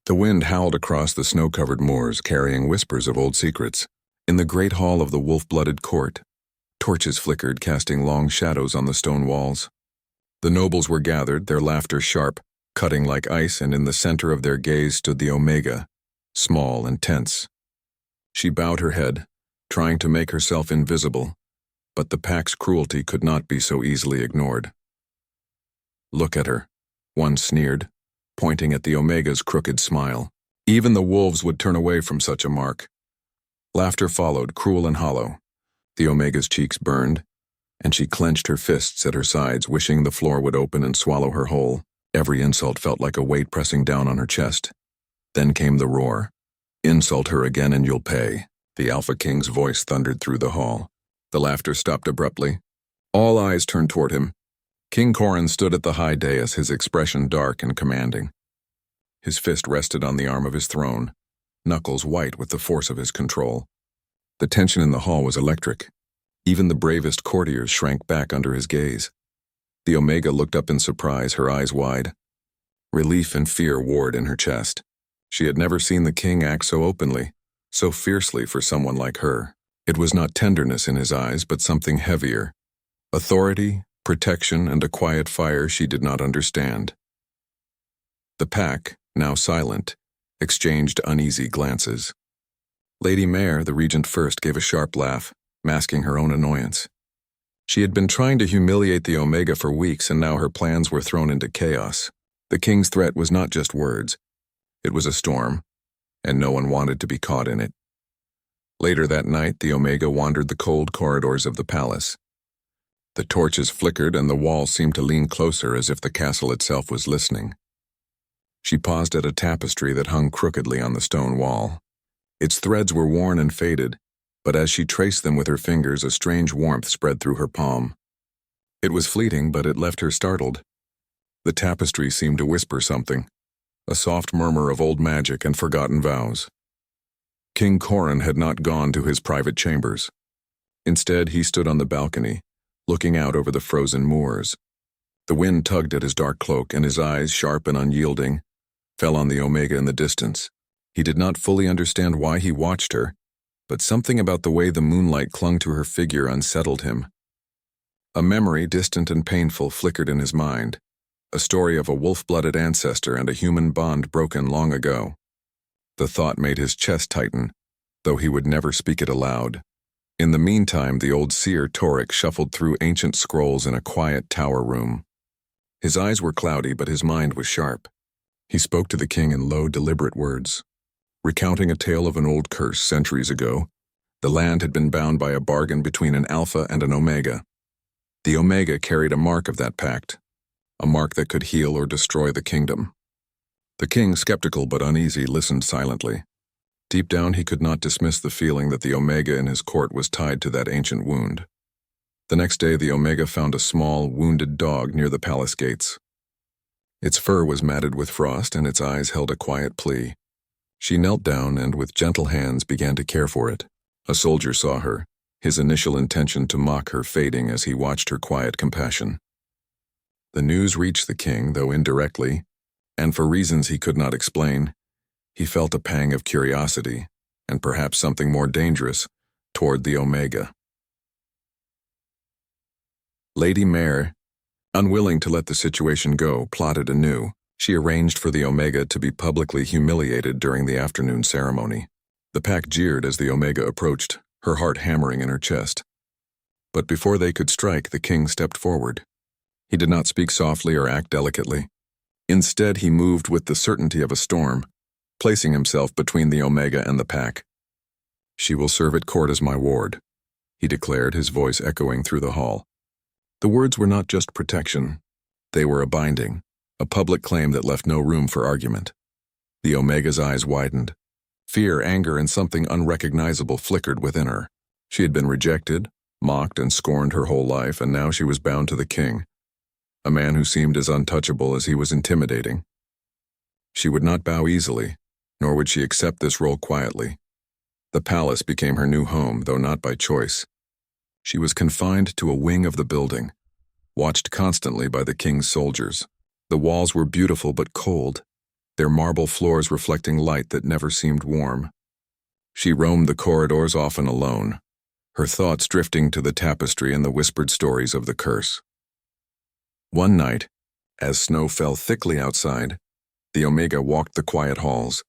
The wind howled across the snow-covered moors, carrying whispers of old secrets. In the great hall of the wolf-blooded court, torches flickered, casting long shadows on the stone walls. The nobles were gathered, their laughter sharp, cutting like ice, and in the center of their gaze stood the Omega, small and tense. She bowed her head, trying to make herself invisible, but the pack's cruelty could not be so easily ignored. "Look at her," one sneered, pointing at the Omega's crooked smile. Even the wolves would turn away from such a mark. Laughter followed, cruel and hollow. The Omega's cheeks burned, and she clenched her fists at her sides, wishing the floor would open and swallow her whole. Every insult felt like a weight pressing down on her chest. Then came the roar. "Insult her again and you'll pay." The Alpha King's voice thundered through the hall. The laughter stopped abruptly. All eyes turned toward him. King Corin stood at the high dais, his expression dark and commanding. His fist rested on the arm of his throne, knuckles white with the force of his control. The tension in the hall was electric. Even the bravest courtiers shrank back under his gaze. The Omega looked up in surprise, her eyes wide. Relief and fear warred in her chest. She had never seen the king act so openly, so fiercely for someone like her. It was not tenderness in his eyes, but something heavier. Authority, protection, and a quiet fire she did not understand. The pack, now silent, exchanged uneasy glances. Lady Mare, the regent first, gave a sharp laugh, masking her own annoyance. She had been trying to humiliate the Omega for weeks, and now her plans were thrown into chaos. The king's threat was not just words. It was a storm, and no one wanted to be caught in it. Later that night, the Omega wandered the cold corridors of the palace. The torches flickered, and the walls seemed to lean closer, as if the castle itself was listening. She paused at a tapestry that hung crookedly on the stone wall. Its threads were worn and faded, but as she traced them with her fingers, a strange warmth spread through her palm. It was fleeting, but it left her startled. The tapestry seemed to whisper something, a soft murmur of old magic and forgotten vows. King Corin had not gone to his private chambers. Instead, he stood on the balcony, looking out over the frozen moors. The wind tugged at his dark cloak, and his eyes, sharp and unyielding, fell on the Omega in the distance. He did not fully understand why he watched her, but something about the way the moonlight clung to her figure unsettled him. A memory, distant and painful, flickered in his mind, a story of a wolf-blooded ancestor and a human bond broken long ago. The thought made his chest tighten, though he would never speak it aloud. In the meantime, the old seer Toric shuffled through ancient scrolls in a quiet tower room. His eyes were cloudy, but his mind was sharp. He spoke to the king in low, deliberate words. Recounting a tale of an old curse centuries ago, the land had been bound by a bargain between an Alpha and an Omega. The Omega carried a mark of that pact, a mark that could heal or destroy the kingdom. The king, skeptical but uneasy, listened silently. Deep down, he could not dismiss the feeling that the Omega in his court was tied to that ancient wound. The next day, the Omega found a small, wounded dog near the palace gates. Its fur was matted with frost, and its eyes held a quiet plea. She knelt down and with gentle hands began to care for it. A soldier saw her, his initial intention to mock her fading as he watched her quiet compassion. The news reached the king, though indirectly, and for reasons he could not explain. He felt a pang of curiosity, and perhaps something more dangerous, toward the Omega. Lady Mare, unwilling to let the situation go, plotted anew. She arranged for the Omega to be publicly humiliated during the afternoon ceremony. The pack jeered as the Omega approached, her heart hammering in her chest. But before they could strike, the king stepped forward. He did not speak softly or act delicately. Instead, he moved with the certainty of a storm, placing himself between the Omega and the pack. "She will serve at court as my ward," he declared, his voice echoing through the hall. The words were not just protection. They were a binding, a public claim that left no room for argument. The Omega's eyes widened. Fear, anger, and something unrecognizable flickered within her. She had been rejected, mocked, and scorned her whole life, and now she was bound to the king, a man who seemed as untouchable as he was intimidating. She would not bow easily, nor would she accept this role quietly. The palace became her new home, though not by choice. She was confined to a wing of the building, watched constantly by the king's soldiers. The walls were beautiful but cold, their marble floors reflecting light that never seemed warm. She roamed the corridors often alone, her thoughts drifting to the tapestry and the whispered stories of the curse. One night, as snow fell thickly outside, the Omega walked the quiet halls.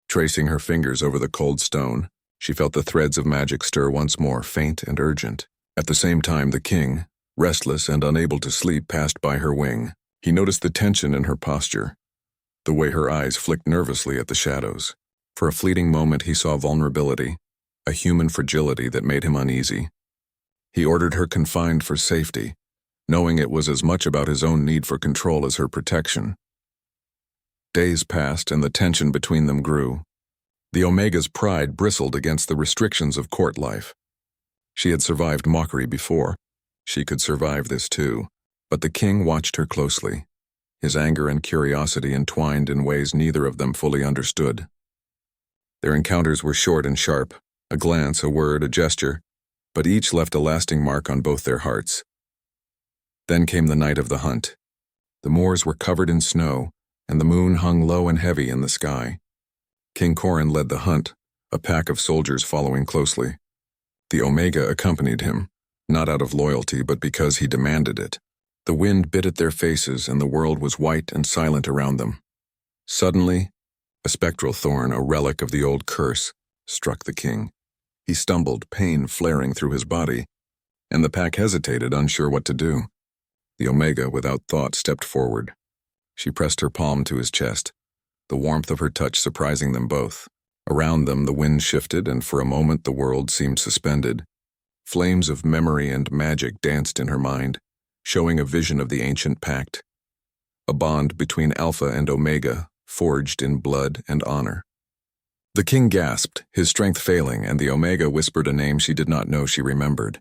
Tracing her fingers over the cold stone, she felt the threads of magic stir once more, faint and urgent. At the same time, the king, restless and unable to sleep, passed by her wing. He noticed the tension in her posture, the way her eyes flicked nervously at the shadows. For a fleeting moment he saw vulnerability, a human fragility that made him uneasy. He ordered her confined for safety, knowing it was as much about his own need for control as her protection. Days passed and the tension between them grew. The Omega's pride bristled against the restrictions of court life. She had survived mockery before. She could survive this too. But the king watched her closely, his anger and curiosity entwined in ways neither of them fully understood. Their encounters were short and sharp, a glance, a word, a gesture, but each left a lasting mark on both their hearts. Then came the night of the hunt. The moors were covered in snow, and the moon hung low and heavy in the sky. King Corin led the hunt, a pack of soldiers following closely. The Omega accompanied him, not out of loyalty but because he demanded it. The wind bit at their faces and the world was white and silent around them. Suddenly, a spectral thorn, a relic of the old curse, struck the king. He stumbled, pain flaring through his body, and the pack hesitated, unsure what to do. The Omega, without thought, stepped forward. She pressed her palm to his chest, the warmth of her touch surprising them both. Around them the wind shifted, and for a moment the world seemed suspended. Flames of memory and magic danced in her mind, showing a vision of the ancient pact, a bond between Alpha and Omega, forged in blood and honor. The king gasped, his strength failing, and the Omega whispered a name she did not know she remembered.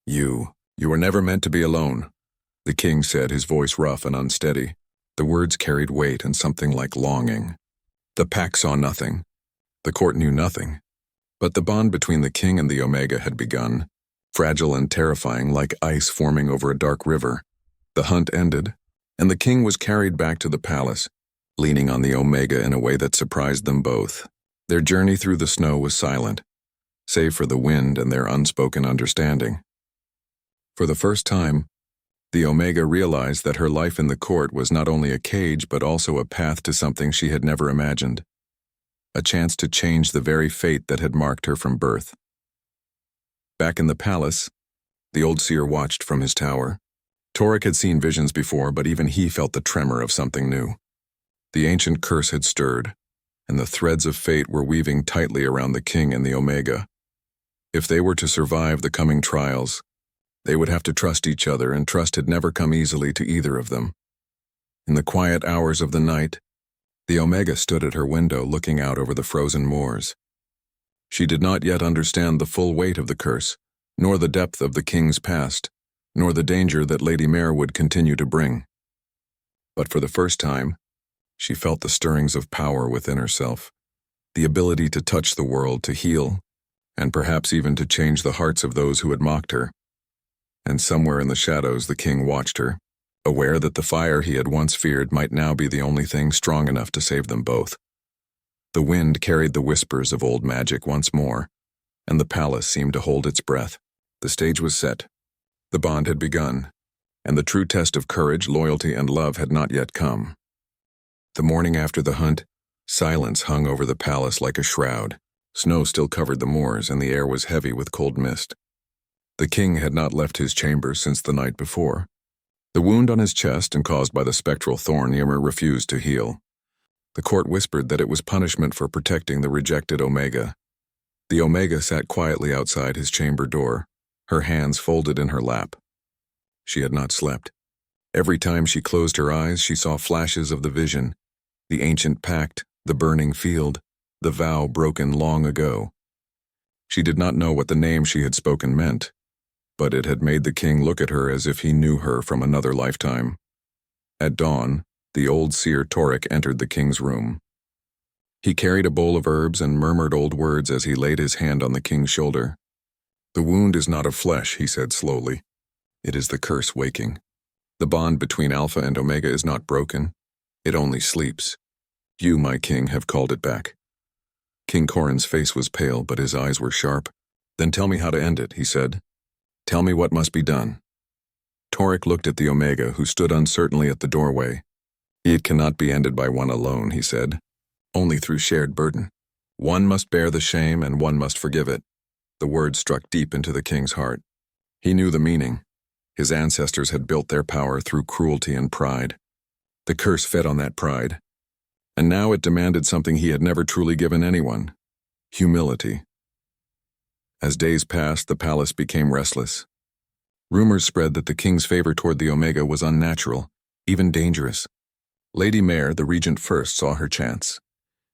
You were never meant to be alone," the king said, his voice rough and unsteady. The words carried weight and something like longing. The pack saw nothing. The court knew nothing. But the bond between the king and the Omega had begun, fragile and terrifying like ice forming over a dark river. The hunt ended, and the king was carried back to the palace, leaning on the Omega in a way that surprised them both. Their journey through the snow was silent, save for the wind and their unspoken understanding. For the first time, the Omega realized that her life in the court was not only a cage but also a path to something she had never imagined, a chance to change the very fate that had marked her from birth. Back in the palace, the old seer watched from his tower. Torek had seen visions before, but even he felt the tremor of something new. The ancient curse had stirred, and the threads of fate were weaving tightly around the king and the Omega. If they were to survive the coming trials, they would have to trust each other, and trust had never come easily to either of them. In the quiet hours of the night, the Omega stood at her window looking out over the frozen moors. She did not yet understand the full weight of the curse, nor the depth of the king's past, nor the danger that Lady Mare would continue to bring. But for the first time, she felt the stirrings of power within herself, the ability to touch the world, to heal, and perhaps even to change the hearts of those who had mocked her. And somewhere in the shadows the king watched her, aware that the fire he had once feared might now be the only thing strong enough to save them both. The wind carried the whispers of old magic once more, and the palace seemed to hold its breath. The stage was set. The bond had begun, and the true test of courage, loyalty, and love had not yet come. The morning after the hunt, silence hung over the palace like a shroud. Snow still covered the moors, and the air was heavy with cold mist. The king had not left his chamber since the night before. The wound on his chest and caused by the spectral thorn Ymir refused to heal. The court whispered that it was punishment for protecting the rejected Omega. The Omega sat quietly outside his chamber door, her hands folded in her lap. She had not slept. Every time she closed her eyes, she saw flashes of the vision, the ancient pact, the burning field, the vow broken long ago. She did not know what the name she had spoken meant, but it had made the king look at her as if he knew her from another lifetime. At dawn, the old seer Torek entered the king's room. He carried a bowl of herbs and murmured old words as he laid his hand on the king's shoulder. "The wound is not of flesh," he said slowly. "It is the curse waking. The bond between Alpha and Omega is not broken. It only sleeps. You, my king, have called it back. King Corin's face was pale, but his eyes were sharp. Then tell me how to end it, he said. Tell me what must be done. Torek looked at the Omega, who stood uncertainly at the doorway. It cannot be ended by one alone, he said. Only through shared burden. One must bear the shame and one must forgive it. The words struck deep into the king's heart. He knew the meaning. His ancestors had built their power through cruelty and pride. The curse fed on that pride. And now it demanded something he had never truly given anyone: humility. As days passed, the palace became restless. Rumors spread that the king's favor toward the Omega was unnatural, even dangerous. Lady Mare, the regent first, saw her chance.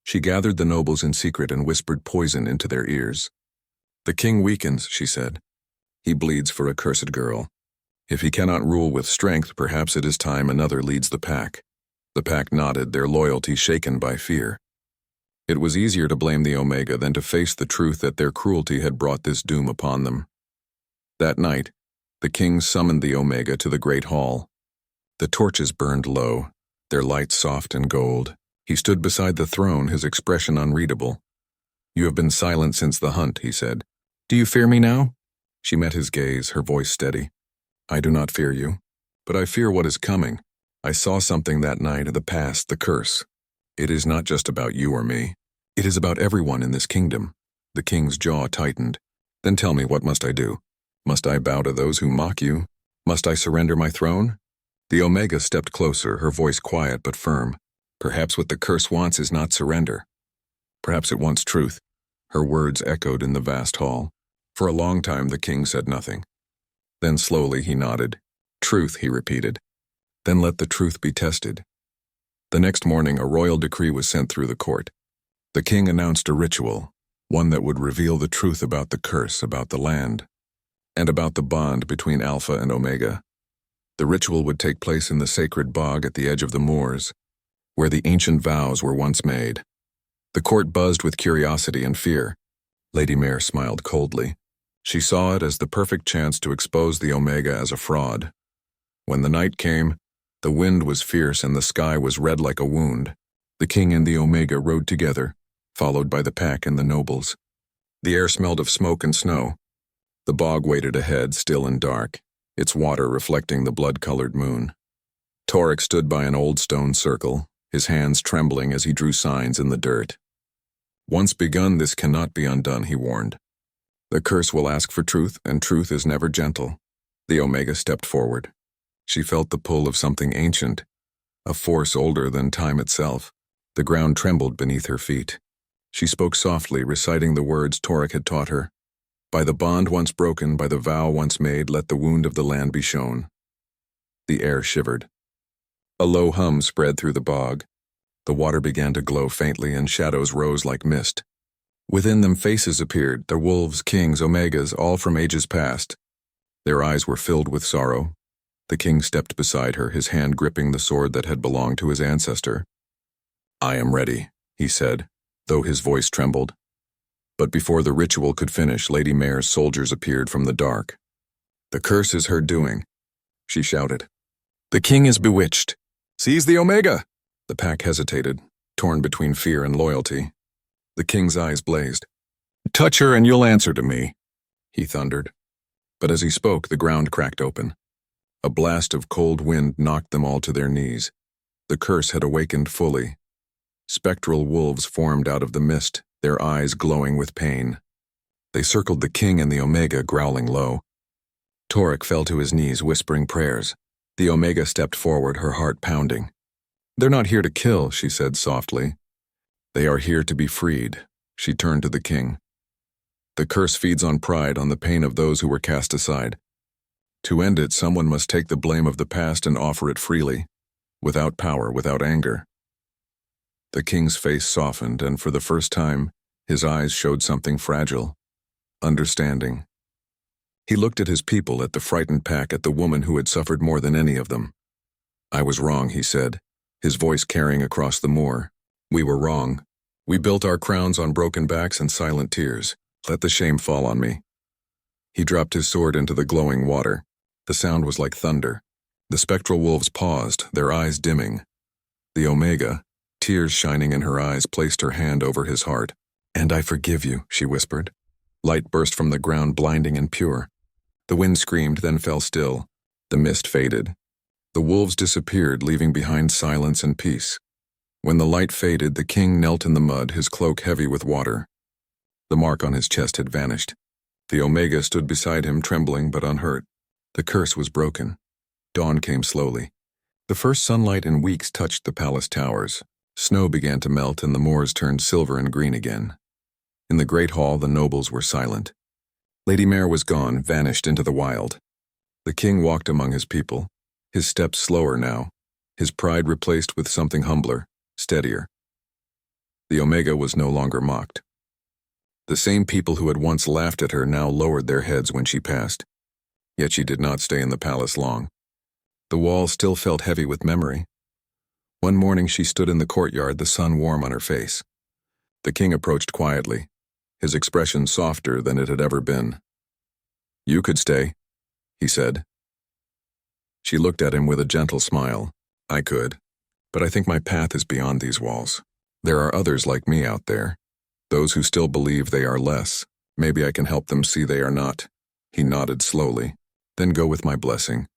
She gathered the nobles in secret and whispered poison into their ears. The king weakens, she said. He bleeds for a cursed girl. If he cannot rule with strength, perhaps it is time another leads the pack. The pack nodded, their loyalty shaken by fear. It was easier to blame the Omega than to face the truth that their cruelty had brought this doom upon them. That night, the king summoned the Omega to the great hall. The torches burned low, their light soft and gold. He stood beside the throne, his expression unreadable. You have been silent since the hunt, he said. Do you fear me now? She met his gaze, her voice steady. I do not fear you, but I fear what is coming. I saw something that night, the past, the curse. It is not just about you or me. It is about everyone in this kingdom. The king's jaw tightened. Then tell me, what must I do? Must I bow to those who mock you? Must I surrender my throne? The Omega stepped closer, her voice quiet but firm. Perhaps what the curse wants is not surrender. Perhaps it wants truth. Her words echoed in the vast hall. For a long time the king said nothing. Then slowly he nodded. Truth, he repeated. Then let the truth be tested. The next morning a royal decree was sent through the court. The king announced a ritual, one that would reveal the truth about the curse, about the land, and about the bond between Alpha and Omega. The ritual would take place in the sacred bog at the edge of the moors, where the ancient vows were once made. The court buzzed with curiosity and fear. Lady Mare smiled coldly. She saw it as the perfect chance to expose the Omega as a fraud. When the night came, the wind was fierce and the sky was red like a wound. The king and the Omega rode together, followed by the pack and the nobles. The air smelled of smoke and snow. The bog waited ahead, still and dark, its water reflecting the blood-colored moon. Torek stood by an old stone circle, his hands trembling as he drew signs in the dirt. Once begun, this cannot be undone, he warned. The curse will ask for truth, and truth is never gentle. The Omega stepped forward. She felt the pull of something ancient, a force older than time itself. The ground trembled beneath her feet. She spoke softly, reciting the words Torek had taught her. By the bond once broken, by the vow once made, let the wound of the land be shown. The air shivered. A low hum spread through the bog. The water began to glow faintly and shadows rose like mist. Within them faces appeared, the wolves, kings, Omegas, all from ages past. Their eyes were filled with sorrow. The king stepped beside her, his hand gripping the sword that had belonged to his ancestor. I am ready, he said, though his voice trembled. But before the ritual could finish, Lady Mare's soldiers appeared from the dark. The curse is her doing, she shouted. The king is bewitched. Seize the Omega! The pack hesitated, torn between fear and loyalty. The king's eyes blazed. Touch her and you'll answer to me, he thundered. But as he spoke, the ground cracked open. A blast of cold wind knocked them all to their knees. The curse had awakened fully. Spectral wolves formed out of the mist, their eyes glowing with pain. They circled the king and the Omega, growling low. Torek fell to his knees, whispering prayers. The Omega stepped forward, her heart pounding. They're not here to kill, she said softly. They are here to be freed. She turned to the king. The curse feeds on pride, on the pain of those who were cast aside. To end it, someone must take the blame of the past and offer it freely, without power, without anger. The king's face softened, and for the first time, his eyes showed something fragile, understanding. He looked at his people, at the frightened pack, at the woman who had suffered more than any of them. I was wrong, he said, his voice carrying across the moor. We were wrong. We built our crowns on broken backs and silent tears. Let the shame fall on me. He dropped his sword into the glowing water. The sound was like thunder. The spectral wolves paused, their eyes dimming. The Omega, Tears shining in her eyes, placed her hand over his heart. "And I forgive you," she whispered. Light burst from the ground, blinding and pure. The wind screamed, then fell still. The mist faded. The wolves disappeared, leaving behind silence and peace. When the light faded, the king knelt in the mud, his cloak heavy with water. The mark on his chest had vanished. The Omega stood beside him, trembling but unhurt. The curse was broken. Dawn came slowly. The first sunlight in weeks touched the palace towers. Snow began to melt and the moors turned silver and green again. In the great hall, the nobles were silent. Lady Mare was gone, vanished into the wild. The king walked among his people, his steps slower now, his pride replaced with something humbler, steadier. The Omega was no longer mocked. The same people who had once laughed at her now lowered their heads when she passed. Yet she did not stay in the palace long. The walls still felt heavy with memory. One morning she stood in the courtyard, the sun warm on her face. The king approached quietly, his expression softer than it had ever been. "You could stay," he said. She looked at him with a gentle smile. "I could, but I think my path is beyond these walls. There are others like me out there, those who still believe they are less. Maybe I can help them see they are not." He nodded slowly. "Then go with my blessing."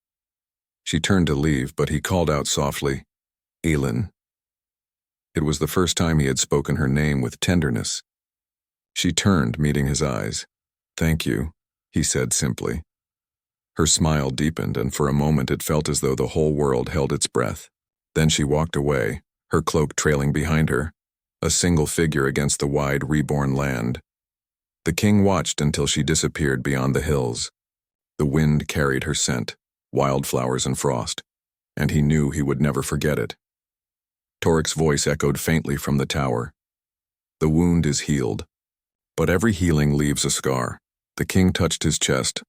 She turned to leave, but he called out softly, "Elin." It was the first time he had spoken her name with tenderness. She turned, meeting his eyes. "Thank you," he said simply. Her smile deepened, and for a moment it felt as though the whole world held its breath. Then she walked away, her cloak trailing behind her, a single figure against the wide, reborn land. The king watched until she disappeared beyond the hills. The wind carried her scent, wildflowers and frost, and he knew he would never forget it. Torik's voice echoed faintly from the tower. "The wound is healed, but every healing leaves a scar." The king touched his chest,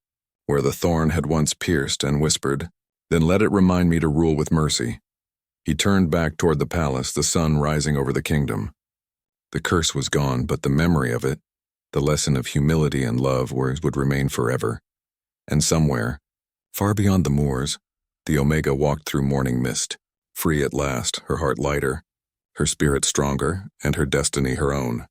where the thorn had once pierced, and whispered, "Then let it remind me to rule with mercy." He turned back toward the palace, the sun rising over the kingdom. The curse was gone, but the memory of it, the lesson of humility and love, would remain forever. And somewhere, far beyond the moors, the Omega walked through morning mist, free at last, her heart lighter, her spirit stronger, and her destiny her own.